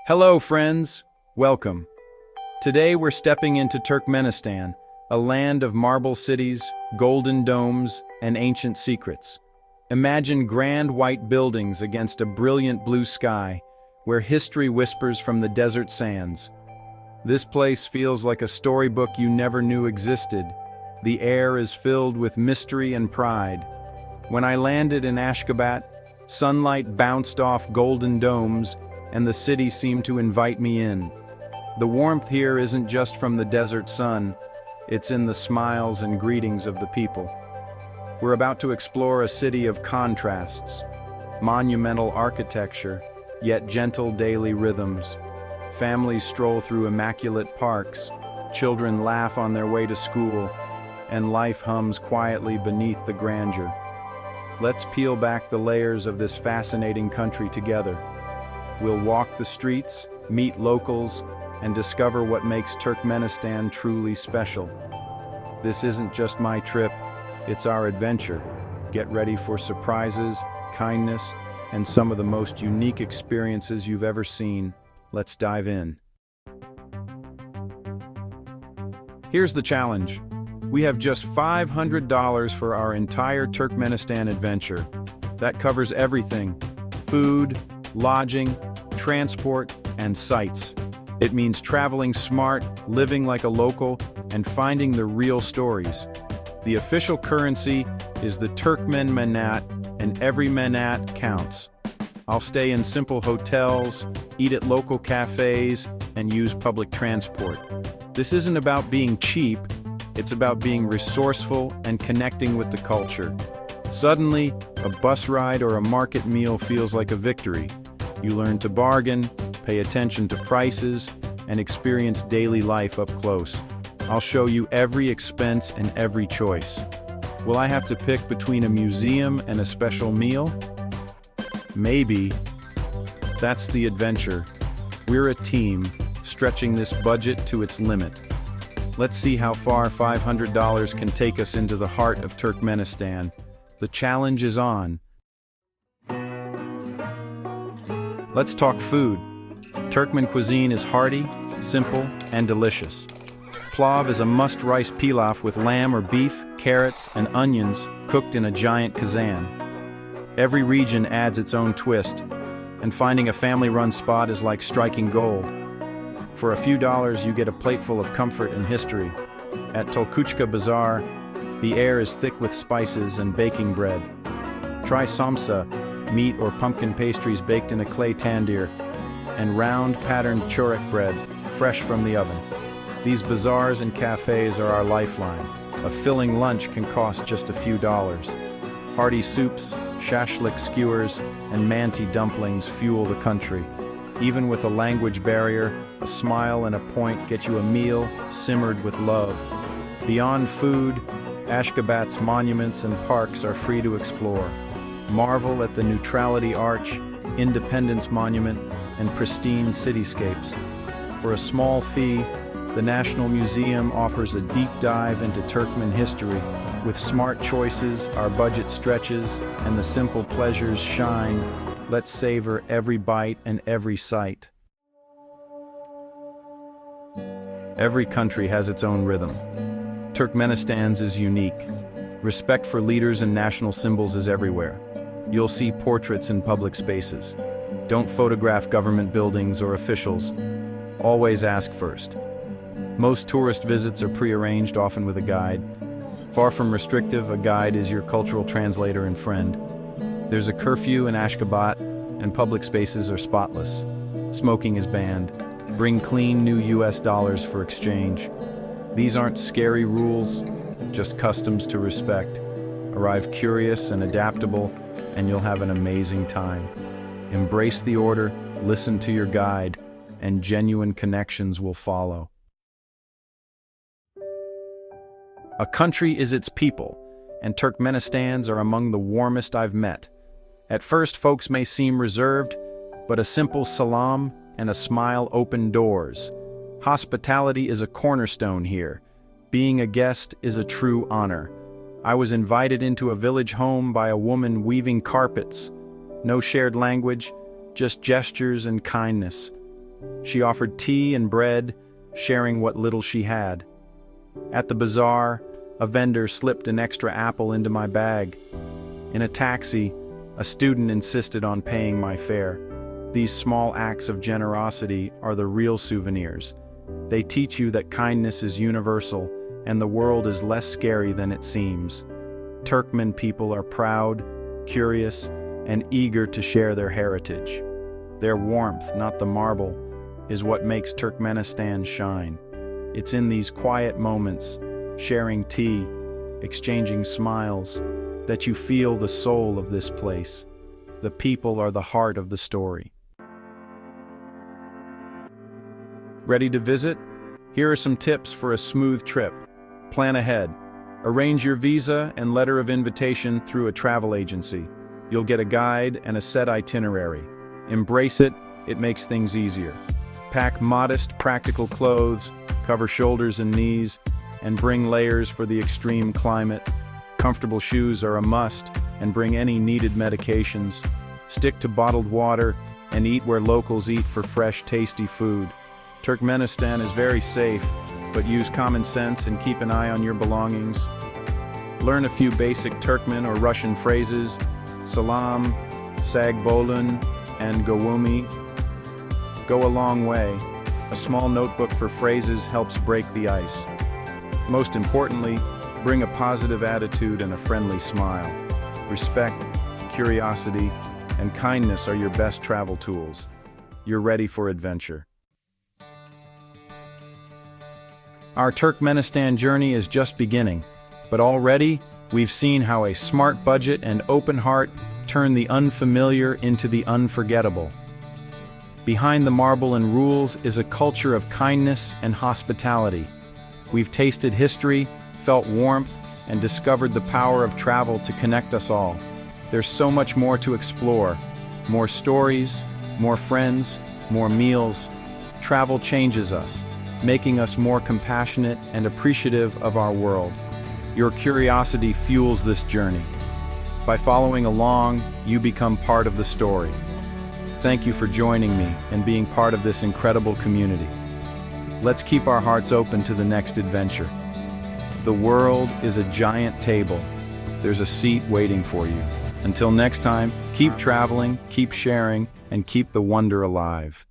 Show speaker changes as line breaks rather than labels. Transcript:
Hello, friends. Welcome. Today we're stepping into Turkmenistan, a land of marble cities, golden domes, and ancient secrets. Imagine grand white buildings against a brilliant blue sky, where history whispers from the desert sands. This place feels like a storybook you never knew existed. The air is filled with mystery and pride. When I landed in Ashgabat, sunlight bounced off golden domes, and the city seemed to invite me in. The warmth here isn't just from the desert sun, it's in the smiles and greetings of the people. We're about to explore a city of contrasts, monumental architecture, yet gentle daily rhythms. Families stroll through immaculate parks, children laugh on their way to school, and life hums quietly beneath the grandeur. Let's peel back the layers of this fascinating country together. We'll walk the streets, meet locals, and discover what makes Turkmenistan truly special. This isn't just my trip, it's our adventure. Get ready for surprises, kindness, and some of the most unique experiences you've ever seen. Let's dive in. Here's the challenge. We have just $500 for our entire Turkmenistan adventure. That covers everything: food, lodging, transport, and sights. It means traveling smart, living like a local, and finding the real stories. The official currency is the Turkmen manat, and every manat counts. I'll stay in simple hotels, eat at local cafes, and use public transport. This isn't about being cheap, it's about being resourceful and connecting with the culture. Suddenly, a bus ride or a market meal feels like a victory. You learn to bargain, pay attention to prices, and experience daily life up close. I'll show you every expense and every choice. Will I have to pick between a museum and a special meal? Maybe. That's the adventure. We're a team, stretching this budget to its limit. Let's see how far $500 can take us into the heart of Turkmenistan. The challenge is on. Let's talk food. Turkmen cuisine is hearty, simple, and delicious. Plav is a must-rice pilaf with lamb or beef, carrots, and onions cooked in a giant kazan. Every region adds its own twist, and finding a family-run spot is like striking gold. For a few dollars, you get a plateful of comfort and history. At Tolkuchka Bazaar, the air is thick with spices and baking bread. Try samsa, meat or pumpkin pastries baked in a clay tandir, and round patterned chorek bread, fresh from the oven. These bazaars and cafes are our lifeline. A filling lunch can cost just a few dollars. Hearty soups, shashlik skewers, and manti dumplings fuel the country. Even with a language barrier, a smile and a point get you a meal simmered with love. Beyond food, Ashgabat's monuments and parks are free to explore. Marvel at the Neutrality Arch, Independence Monument, and pristine cityscapes. For a small fee, the National Museum offers a deep dive into Turkmen history. With smart choices, our budget stretches, and the simple pleasures shine. Let's savor every bite and every sight. Every country has its own rhythm. Turkmenistan's is unique. Respect for leaders and national symbols is everywhere. You'll see portraits in public spaces. Don't photograph government buildings or officials. Always ask first. Most tourist visits are prearranged, often with a guide. Far from restrictive, a guide is your cultural translator and friend. There's a curfew in Ashgabat, and public spaces are spotless. Smoking is banned. Bring clean new US dollars for exchange. These aren't scary rules, just customs to respect. Arrive curious and adaptable, and you'll have an amazing time. Embrace the order, listen to your guide, and genuine connections will follow. A country is its people, and Turkmenistans are among the warmest I've met. At first, folks may seem reserved, but a simple salam and a smile open doors. Hospitality is a cornerstone here. Being a guest is a true honor. I was invited into a village home by a woman weaving carpets. No shared language, just gestures and kindness. She offered tea and bread, sharing what little she had. At the bazaar, a vendor slipped an extra apple into my bag. In a taxi, a student insisted on paying my fare. These small acts of generosity are the real souvenirs. They teach you that kindness is universal and the world is less scary than it seems. Turkmen people are proud, curious, and eager to share their heritage. Their warmth, not the marble, is what makes Turkmenistan shine. It's in these quiet moments, sharing tea, exchanging smiles, that you feel the soul of this place. The people are the heart of the story. Ready to visit? Here are some tips for a smooth trip. Plan ahead. Arrange your visa and letter of invitation through a travel agency. You'll get a guide and a set itinerary. Embrace it, it makes things easier. Pack modest, practical clothes, cover shoulders and knees, and bring layers for the extreme climate. Comfortable shoes are a must, and bring any needed medications. Stick to bottled water and eat where locals eat for fresh, tasty food. Turkmenistan is very safe, but use common sense and keep an eye on your belongings. Learn a few basic Turkmen or Russian phrases: salam, sag bolun, and gawumi. Go a long way. A small notebook for phrases helps break the ice. Most importantly, bring a positive attitude and a friendly smile. Respect, curiosity, and kindness are your best travel tools. You're ready for adventure. Our Turkmenistan journey is just beginning, but already we've seen how a smart budget and open heart turn the unfamiliar into the unforgettable. Behind the marble and rules is a culture of kindness and hospitality. We've tasted history, felt warmth, and discovered the power of travel to connect us all. There's so much more to explore. More stories, more friends, more meals. Travel changes us, making us more compassionate and appreciative of our world. Your curiosity fuels this journey. By following along, you become part of the story. Thank you for joining me and being part of this incredible community. Let's keep our hearts open to the next adventure. The world is a giant table. There's a seat waiting for you. Until next time, keep traveling, keep sharing, and keep the wonder alive.